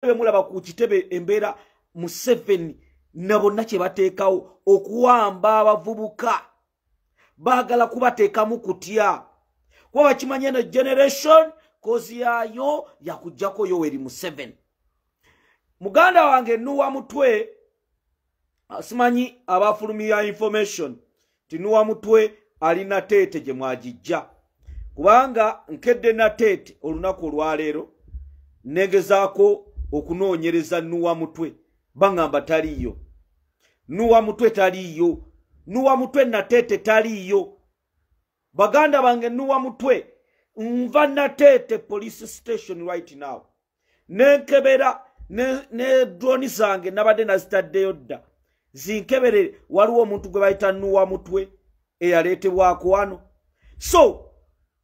mulaba ku kitebe embeera Museveni nabonna kye bateekawo okuwamba abavubuka baagala kubateekamu kutya kuba bakimanya eno generation kozi yaayo yakujjako Yoweri Museveni. Muganda wange Nuwa Mutwe simanyi abafulumya information ti Nuwa Mutwe alina Tete gye mwagijja kubanga nkedde na Tete olunaku olwaleero negezaako okunoonyereza Nuwa Mutwe bangamba taliyo. Nuwa Mutwe taliyo. Nuwa Mutwe na Tete taliyo. Baganda bange Nuwa Mutwe nva na Tete police station right now. Nenkebera ne drone zange nabadde nazitaddeyo dda. Zinkebere waliwo omuntu gwe bayita Nuwa Mutwe eyaleetebwako wano. So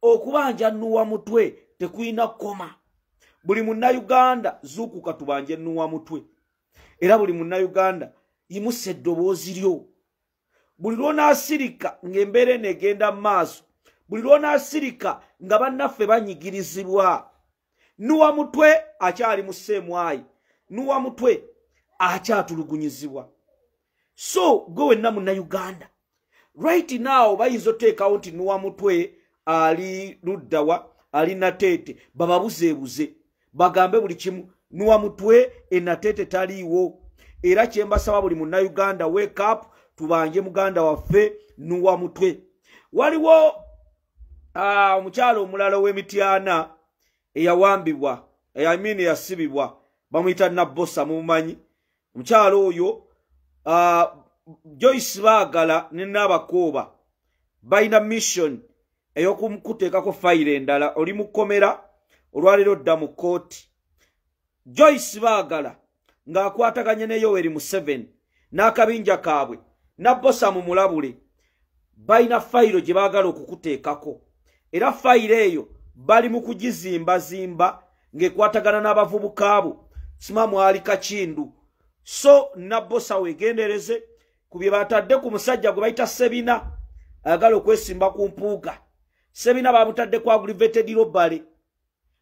okubanja Nuwa Mutwe tekuyina koma. Buli munnayuganda zuukuka tubanje Nuwa Mutwe. Era buli munnayuganda yimuse eddoboozi lyo. Buli lwona asirika ng'embeera negenda maaso. Buli lwona asirika nga bannaffe banyigirizibwa. Nuwa Mutwe akyali mu sseemwayi. Nuwa Mutwe akyatulugunyizibwa. So gwe wenna munnayuganda right now bayinza oteekawo nti Nuwa Mutwe ali luddawa ali na Tete bababuzeebuze bagambe buli kimu. Nuwa Mutwe na Tete taliiwo. Era kyembasaba buli munnayuganda wake up tubanje muganda waffe Nuwa Mutwe. Waliwo omukyalo omulala w'Emityana eyawambibwa yasibibwa bamuyita Nabbosa mumanyi. Omukyalo oyo Joyce Baagala ne Nabakooba bayina mission ey'okumukuteekako fayiro endala oli mukomera olwaleero dda mu kooti. Joyce Baagala ng'akwataganye ne Yoweri Museveni n'akabinja kaabwe Nabbosa mu mulabule bayina fayiro gye baagala okukuteekako. Era fayiro eyo bali mu kugizimbazimba ng'ekwatagana n'abavubuka abo simamu ali Kakindu. So Nabbosa weegendereze ku bye batadde ku musajja gwe bayita Sebina ayagala okwesimba ku mpuuga. Sebina bamutadde ku aggravated robbery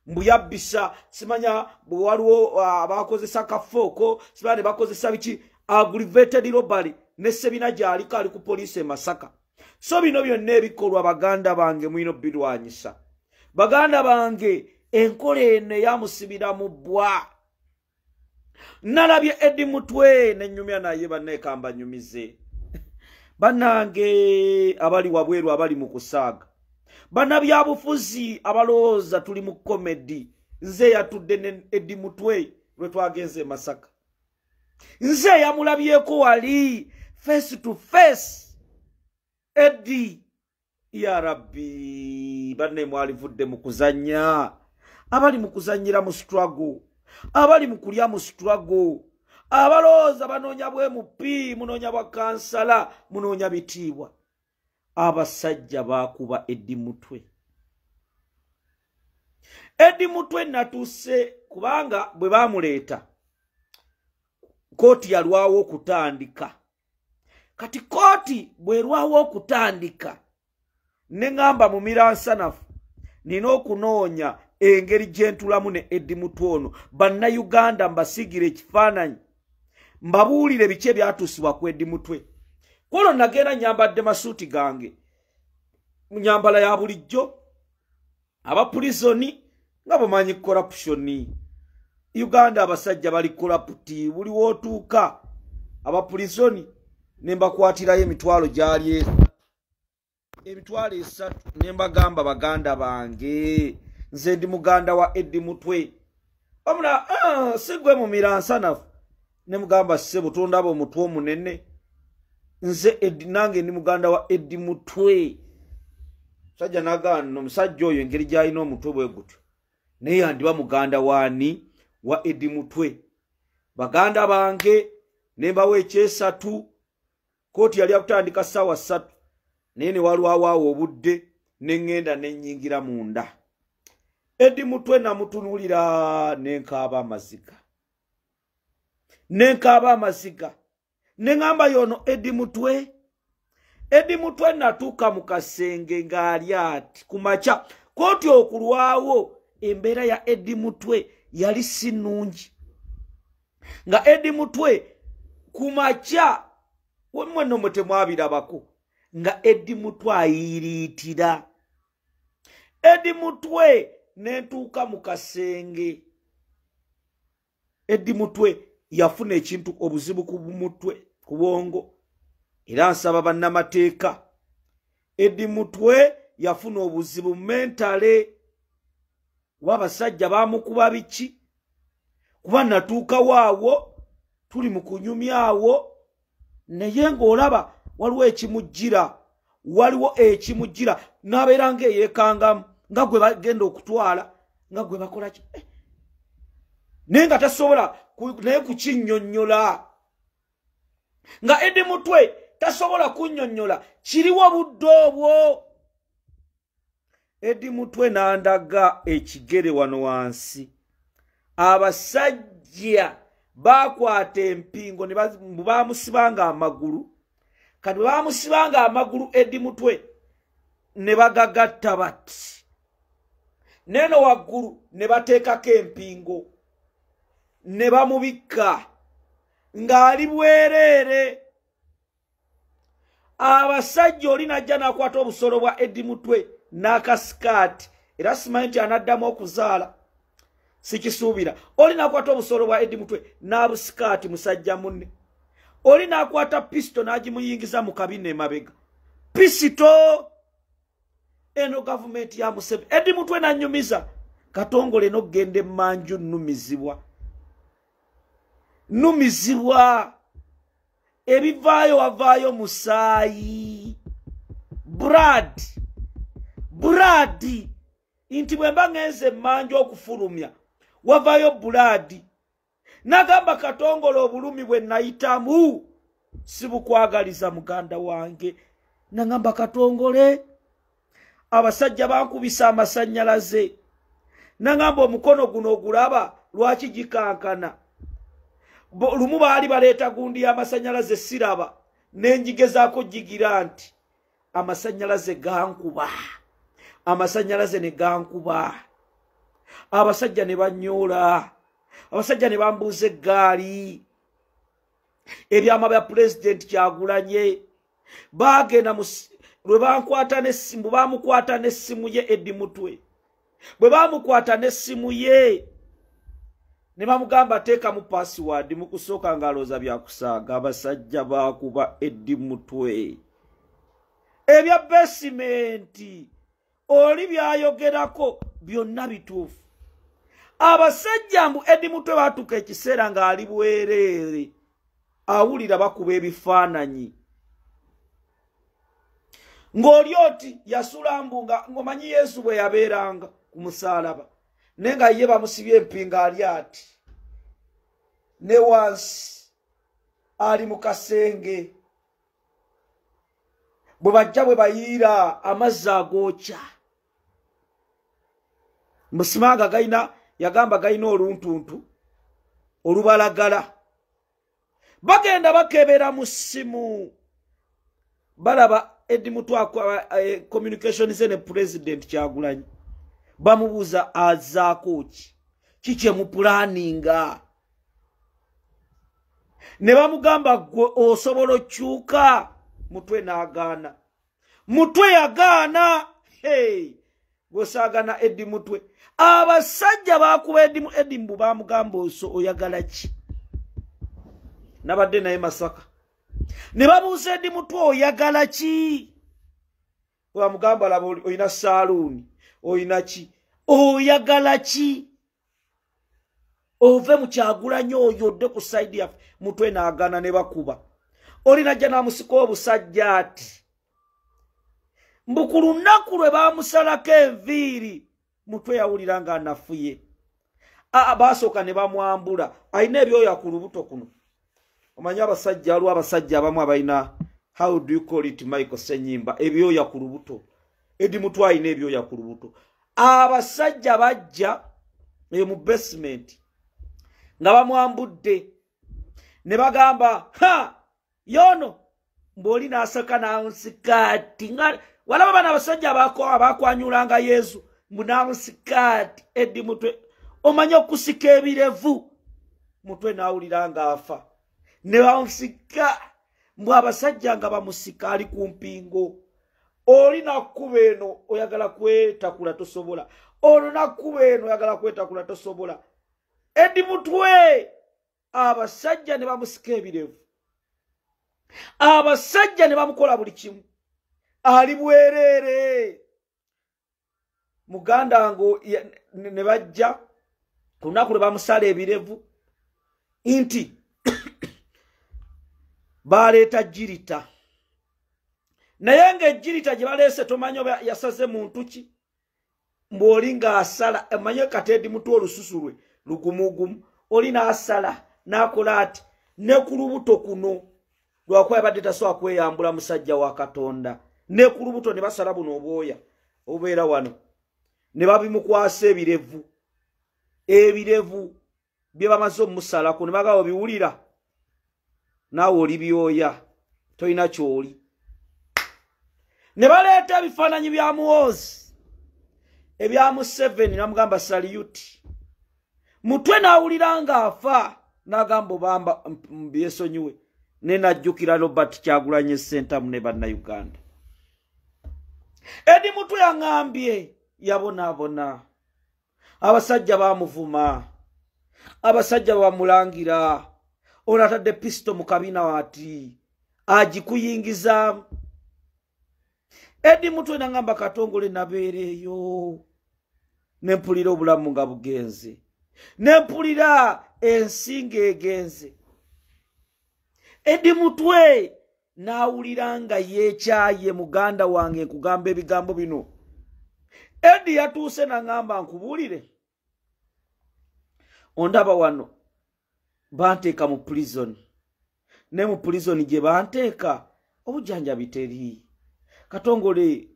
mbuyabbisa simanya bwe waliwo abakozesa kafooko simanya ne bakozesa biki aggravated robbery ne Sebina gy'aliko ali ku poliisi e Masaka. So bino byonna ebikolwa baganda bange mwino birwanyisa. Baganda bange enkola eno eyamusibira mu bbwa. Nalabye Eddie Mutwe nenyumya naye banneekamba nyumize. Bannange abali wabweru abali mu kusaaga. Bannabyabufuzi abalowooza tuli mu komedi. Nze yatudde ne Eddie Mutwe lwe twagenze Masaka. Nze yamulabyeko wali face to face. Eddie ya Rabbi banne mwalivudde mu kuzannya. Abali mu kuzannyira mu struggle. Abali mu kulya mu struggle. Abalowooza banoonya bwe mupi munoonya bwa kansala munoonya bitiibwa. Abasajja baakuba Eddie Mutwe. Eddie Mutwe natuuse kubanga bwe baamuleeta kooti yalwawo okutandika. Kati kooti bwerwawo okutandika ne ngamba mu miransanafu nina okunoonya engeri gyentulamu ne Eddie Mutwe ono bannayuganda mbasigire ekifaananyi mbabuulire biki ebyatuusibwa ku Eddie Mutwe. Kwolwo nagenda nyambadde masuuti gange mu nyambala ya bulijjo abapulisoni nga bumanyi corruption. Uganda abasajja bali corrupt buli wootuuka abapulisoni ne mbakwatirayo emitwalo gyali emitwalo 3 ne mbagamba baganda bange nze ndi muganda wa Eddie Mutwe. Omula sigwe mu miransanafu ne mugamba ssebo tondaba omutwe omunene. Nze Eddie nange ndi muganda wa Eddie Mutwe. Sajja nagano musajja oyo engeri gy'alina omutwe bwe gutyo naye yandiba muganda waani wa Eddie Mutwe. Baganda bange ne mbawa ekyesatu. Kooti yali akutandika ssaawa 3 naye ne walwawo obudde ne ŋŋenda ne nnyingira munda. Eddie Mutwe namutunuulira nenkaaba amaziga. Ne ŋŋamba yono Eddie Mutwe. Eddie Mutwe natuuka mu kasenge ng'ali ati ku makya. Kooti okulwawo embeera ya Eddie Mutwe yali si nnungi. nga Eddie Mutwe kumacha wemwe mwe temwabirabako nga Eddie Mutwe ayiriitira Eddie Mutwe nentuuka mu kasenge Eddie Mutwe yafuna ekintu obuzibu ku mutwe ku bwongo era nsaba bannamateeka Eddie Mutwe yafuna obuzibu mentale wabasajja bamukuba biki kuba natuuka waawo tuli mu kunyumyawo naye ng'olaba waliwo ekimujjira n'abeera ng'eyeekangamu nga gwe bagenda okutwala nga gwe bakola ki naye nga tasobola naye kukinnyonnyola nga Eddie Mutwe tasobola kunnyonnyola kiriwo budde obwo Eddie Mutwe n'andaga ekigere wano wansi abasajja bakwata empingo ne bamusibanga amagulu kati bamusibanga amagulu Eddie Mutwe ne bagagatta bati neno waggulu ne bateekako empingo ne bamubikka ng'ali bwereere abasajja oli najja n'akwata obusolo bwa Eddie Mutwe n'akasikaati era simanyi nti anaddamu okuzaala sikisuubira oli n'akwata obusolo bwa Eddie Mutwe n'abusikaati musajja munne oli n'akwata pisito n'agimuyingiza mu kabina emabega pisito eno gavumenti ya Museveni Eddie Mutwe n'annyumiza Katongole n'okugenda emmanju nnumizibwa ebivaayo wavaayo musaayi Brad inti bwe mba ngenze emmanju okufulumya wavaayo Brad nagamba Katongole obulumi bwe nayitamu sibukwagaliza muganda wange nagamba Katongole abasajja bankubisa amasannyalaze nagamba omukono guno ogulaba lwaki gikankana lumu baali baleeta gundi y'amasannyalaze siraba nenjigezaako jigira nti amasannyalaze gankuba amasannyalaze ne gankuba abasajja ne banyoola abasajja ne bambuuza eggaali ebyama bya Pulezidenti Kyagulanyi baagenda lwe bankwata n'essimu bamukwata n'essimu ye Eddie Mutwe bwe bamukwata n'essimu ye ne bamugamba teekamu password mu kusooka ng'alooza byakusaaga abasajja baakuba Eddie Mutwe ebya besimenti oli byayogerako byonna bituufu abasajja mbu Eddie Mutwe baatuuka ekiseera ng'ali bwereere awulira bakuba ebifaananyi ng'oli oti yasula mbu ng'omanyi Yesu bwe yabeeranga ku musaalaba naye nga ye bamusibye empinga ali ati ne wansi ali mu kasenge bwe bajja bwe bayiira amazzi agookya musimanga gayina yagamba gayina oluntuntu olubalagala bagenda bakebera mu ssimu balaba Eddie Mutwe communication ze ne President Kyagulanyi bamubuuza azaako ki kye mupulaninga ne bamugamba gwe osobola okyuka Mutwe n'agaana Mutwe yagaana gwesaagana Eddie Mutwe abasajja baakuba Eddie mbu bamugamba oyagala ki nabadde naye Masaka ne babuuza Eddie Mutwe oyagala ki bamugamba laba oyina saaluuni oyina ki oyagala ki ove mu Kyagulanyi oyodde ku saidi yaffe Mutwe n'agaana ne bakuba oli najja n'amusika obusajja ati mbu ku lunaku lwe baamusalako enviiri Mutwe yawulira nga anafuye baasooka ne bamwambula alina ebyoya ku lubuto kuno omanyi abasajja waliwo abasajja abamu abalina how do you call it Michael Senyimba ebyoya ku lubuto Eddie Mutwe alina ebyoya ku lubuto abasajja bajja mu basement nga bamwambudde ne bagamba yono mboli n'asaka n'amusikaati walaba bana abasajja abakwanyulanga Yesu mbu n'amusikaati Eddie Mutwe omanye okusika ebirevu mutwe nawulira nga afa ne bamusika mbwe abasajja nga bamusika ali ku mpingo oli nakkuba eno oyagala kwetakula tosobola ono nakkuba eno oyagala kwetakula tosobola Edi Mutwe abasajja ne bamusika ebirevu abasajja ne bamukola buli kimu ali bwerere muganda ngo ne bajja kunaku lwe bamusala ebirevu inti baleeta jirita naye ng'ejjirita gye baleese tomanyi oba yasaze muntu ki mbw'oli ng'asala emanye kati Edi Mutwe olususu lwe lugumugumu oli n'asala n'akola ati ne ku lubuto kuno lwakuba yabadde tasobola kweyambula musajja wa Katonda ne ku lubuto ne basala buno obwoya obubeera wano ne babimukwasa ebirevu bye bamaze omusalako ne bagaba biwulira naawe oli byoya tolina kyoli ne baleeta ebifaananyi bya Muhoozi ebya Museveni namugamba saliyuti Mutwe nawulira ng'afa n'agamba obamba mbyesonyiwe ne najjukira Robert Kyagulanyi Ssentamu ne bannayuganda Edi Mutwe yaŋŋambye yabonaabona abasajja bamuvuma abasajja bamulangira ono atadde pisito mu kabina wati agikuyingiza Edi Mutwe nangamba Katongole nabeereeyo nempulira obulamu nga bugenze nempulira ensinga egenze Edi Mutwe nawulira nga yeekyaye muganda wange nkugamba ebigambo bino Edi yatuuse nangamba nkubuulire ondaba wano banteeka mu prison ne mu prison gye banteeka obujjanjabi teri Katongole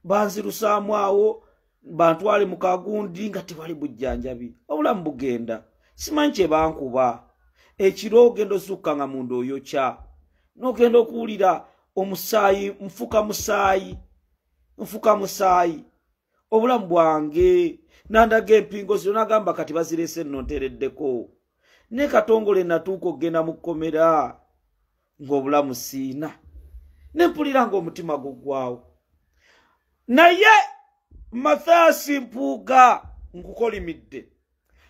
banzirusaamu awo bantwale mu kagundi nga tewali bujjanjabi obulamu bugenda simanyi kye bankuba ekiro ogenda osukka nga munda oyokya n'ogenda okuwulira omusaayi nfuka musaayi obulamu bwange nandaga empingo zino nagamba kati bazirese nno ntereddeko ne Katongole natuuka okgenda mu kkomera ng'obulamu siina nempulira ng'omutima guggwawo naye Mathias Mpuuga nkukolimidde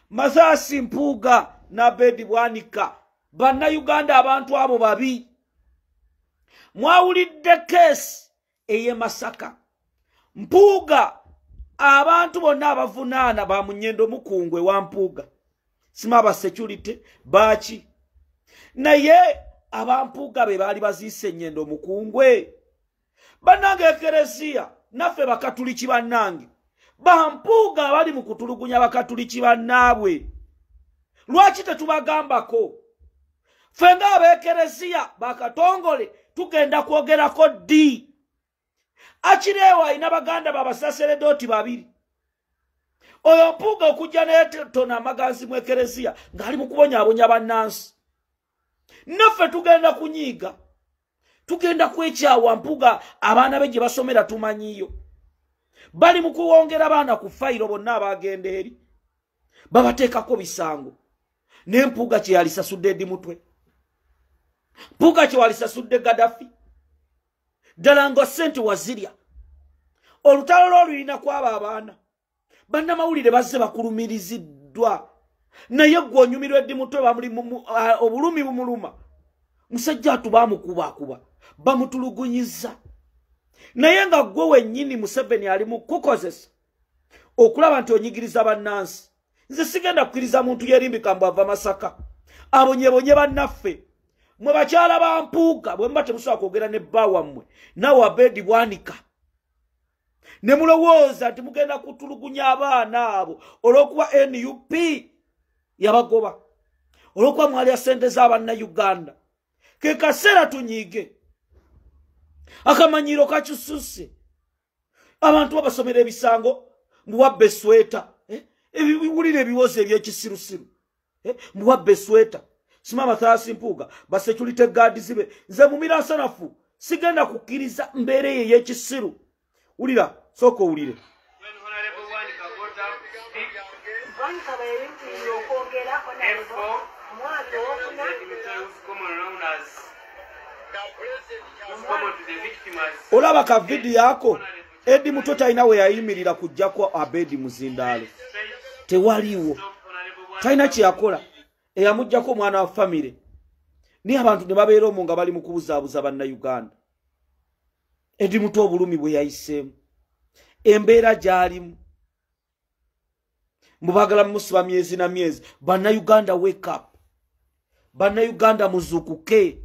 Mathias Mpuuga n'Abedi Bwanika bannayuganda abantu abo babi mwawulidde keesi ey'e Masaka Mpuuga abantu bonna abavunaana ba Munyendo Mukungwe wa Mpuuga sima aba security baaki naye abampuuga be baali baziise Nyendo Mukungwe bannange ekereziya naffe bakatuliki bannange bampuuga abali mu kutulugunya bakatuliki bannaabwe lwaki tetubagambako ffe ng'abeekereziya bakatongole tugenda kwogerako ddi akireewo alina baganda babasaseredooti babiri oyo Mpuuga okujja netona amaganzi mu ekereziya ng'ali mu kubonyaabonya bannansi naffe tugenda kunyiiga tugenda kwekyawa Mpuuga abaana be gye basomera tumanyiyo bali mu kuwongera baana ku fayiro bonna abagenda eri babateekako bisango ne Mpuuga kye yalisasudde Edi Mutwe Mpuuga kye walisasudde Gaddafi ddala nga ssente wazirya olutalo lw'olulina kwaba abaana bannamawulire bazze bakulumiriziddwa naye gwe onyumirwa Edi Mutwe obulumi bumuluma musajja atu bamukubakuba bamutulugunyiza naye nga gwe wennyini Museveni ali mu kukozesa okulaba nti onyigiriza bannansi nze sigenda kukkiriza muntu yerimbika mbu ava Masaka abonyebonye bannaffe mwe bakyala ba Mpuuga bwe muba temusobola kwogera ne bba wammwe nawe Abedi Bwanika ne mulowooza nti mugenda kutulugunya abaana abo olw'okuba NUP yabagoba olw'okuba mwalya ssente z'abannayuganda ke kaseera tunyiige akamanyiiro kakyususe abantu babasomera ebisango mbuwabba esweta ebiwulire ebiwozi ebyekisirusiru mbuwabba esweta sima Mathias Mpuuga basecurity guards be nze mumira nsanafu sigenda kukkiriza mbeera eyo ey'ekisiru wulira sooka owulire olaba ka video yako Edi Muto talina we yayimirira kujjako Abedi Muzindaalo tewaliwo talina kyeyakola eyamujjako omwana wa famire ni abantu ne babeera omwo nga bali mu kubuzaabuza bannayuganda Edi Muto obulumi bwe yayiseemu embeera gy'alimu mubagala musiba myezi na myezi bannayuganda wake up bannayuganda muzukuke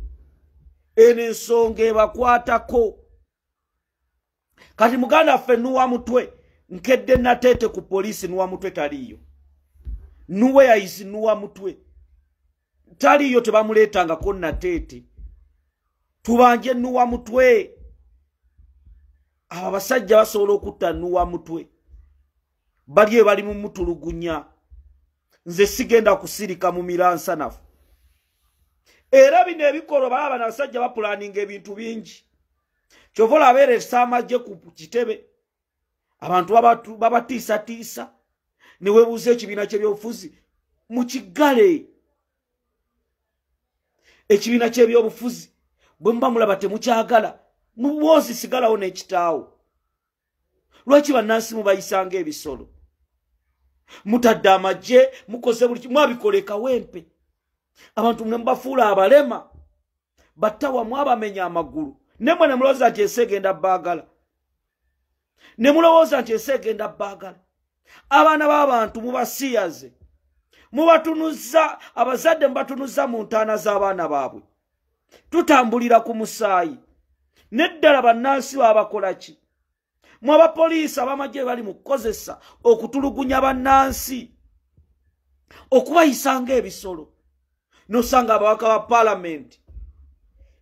eno ensonga ebakwatako kati muganda ffe nuwa mutwe nkedde nateete ku poliisi nuwa mutwe taliyo nuwe yayisi nuwa mutwe taliyo tebamuleetangako nateete tubanje nuwa mutwe abo abasajja basobola okutta nuwa mutwe bali bali mu mutulugunya nze sigenda kusirika mu miransanafu era bino ebikolo balaba n'abasajja bapulaninga ebintu bingi kyovola abeere samajje ku kitebe abantu babatiisatiisa ne weebuuza ekibiina ky'ebyobufuzi mu kigale ekibiina ky'ebyobufuzi bwe muba mulaba temukyagala mubwozi sigalawo n'ekitaawo lwaki bannansi mubayisanga ebisolo mutadde amagye mukoze buli mwabikoleka wempe abantu mwe mubafuula abalema battawa mwabamenya amagulu nemwe ne mulowooza nti esegenda baagala ne mulowooza nti esegenda baagala abaana b'abantu mubasiyaze mubatunuza abazadde mubatunuza mu ntaana z'abaana baabwe tutambulira ku musaayi neddala bannansi babakola ki mwe abapoliisi abamagye bali mu kukozesa okutulugunya bannansi okubayisanga ebisolo nosanga ababaka ba palamenti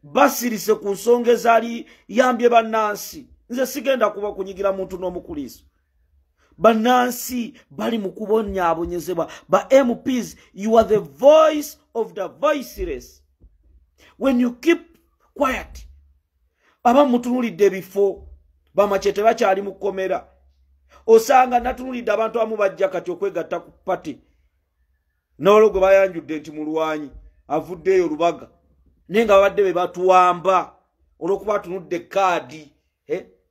basirise ku nsonga ezaali yambye bannansi nze sigenda kuba kunyigira muntu n'omukuliiso bannansi bali mu kubonyaabonyezebwa ba MPs. You are the voice of the voiceless. When you keep quiet abamu mutunulidde bifo bamachete bakyali mu kkomera osanga natunulidde abantu abamu bajja kati okwegatta ku pati n'olwo bayanjudde nti mulwanyi avuddeyo Lubaga naye nga babadde be batuwamba olw'okuba atunudde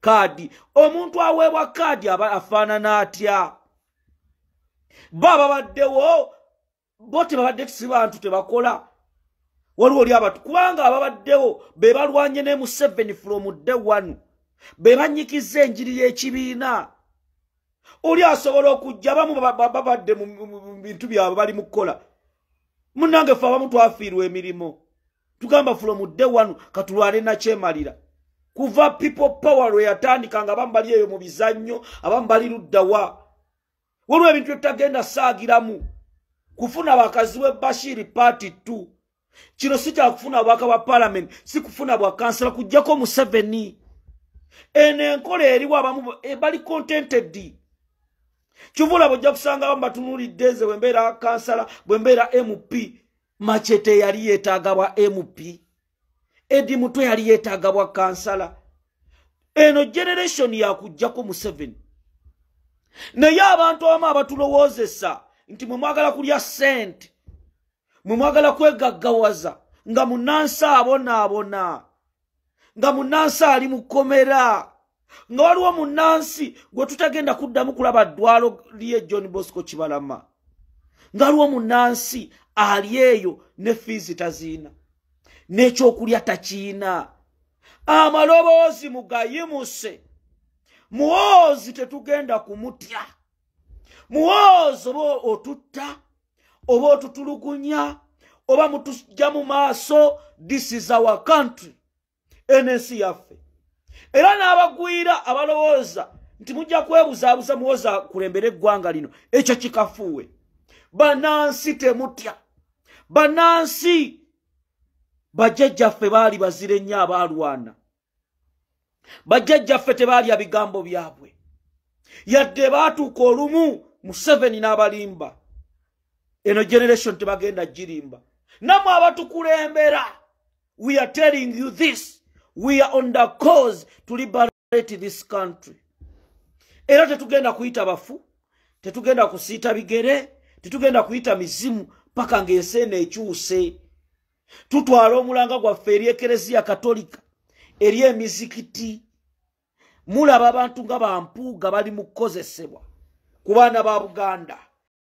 kaadi omuntu aweebwa kaadi aba afaanana atya babaddewo bo tebabadde si bantu tebakola waliwo oli abatu kubanga ababaddewo be balwanye ne Museveni from day one be banyikiza enjiri y'ekibiina oli asobola okujja bamu babadde mu bintu byabwe bali mu kukola munnange fe abamu twafiirwa emirimu tugamba from day one katulwane nakyemalira kuva people power lwe yatandika nga abamu bali eyo mu bizannyo abamu bali luddawa waliwo ebintu etagenda saagiramu kufuna bakazi we Bashir party 2 kino si kya kufuna bwaka bwa parliament si kufuna bwa kansala kujjako Museveni eno enkola eriwo abamu bali contented kivula bojja kusanga abamu batunulidde nze bwe mbeera kansala bwe mbeera MP Machete yali yeetaaga bwa MP Edi Muto yali yeetaaga bwa kansala eno generation yakujjako Museveni naye abantu abamu abatulowoozesa nti mwe mwagala kulya sente mwe mwagala kwegaggawaza nga munnansi abonaabona nga munnansi ali mu kkomera nga waliwo munnansi gwe tutagenda kuddamu kulaba ddwalo lye John Bosco Kibalama nga waliwo munnansi ali eyo ne fiizi taziina n'ekyokulya takiina amaloboozi mugayimuse muwoozi tetugenda kumutya muwoozi oba otutta oba otutulugunya oba mutujja mu maaso. This is our country ensi yaffe era n'abagwira abalowooza nti mujja kwebuzaabuza muwooza kulembera eggwanga lino ekyo kikafuwe bannansi temutya bannansi bajjajjaffe baali bazire nnyo abaalwana bajjajjaffe tebalya bigambo byabwe yadde baatuuka olumu Museveni n'abalimba eno generation tebagenda girimba namwe abatukulembera. We are telling you this, we are on the cause to liberate this country. Era tetugenda kuyita bafu, tetugenda kusiita bigere, tetugenda kuyita mizimu paka ng'ensi eno ekyuse. Tutwala omulanga gwaffe eri Ekereziya Katolika, eri emizikiti. Mulaba abantu nga bampuuga bali mu kukozesebwa ku baana ba Buganda.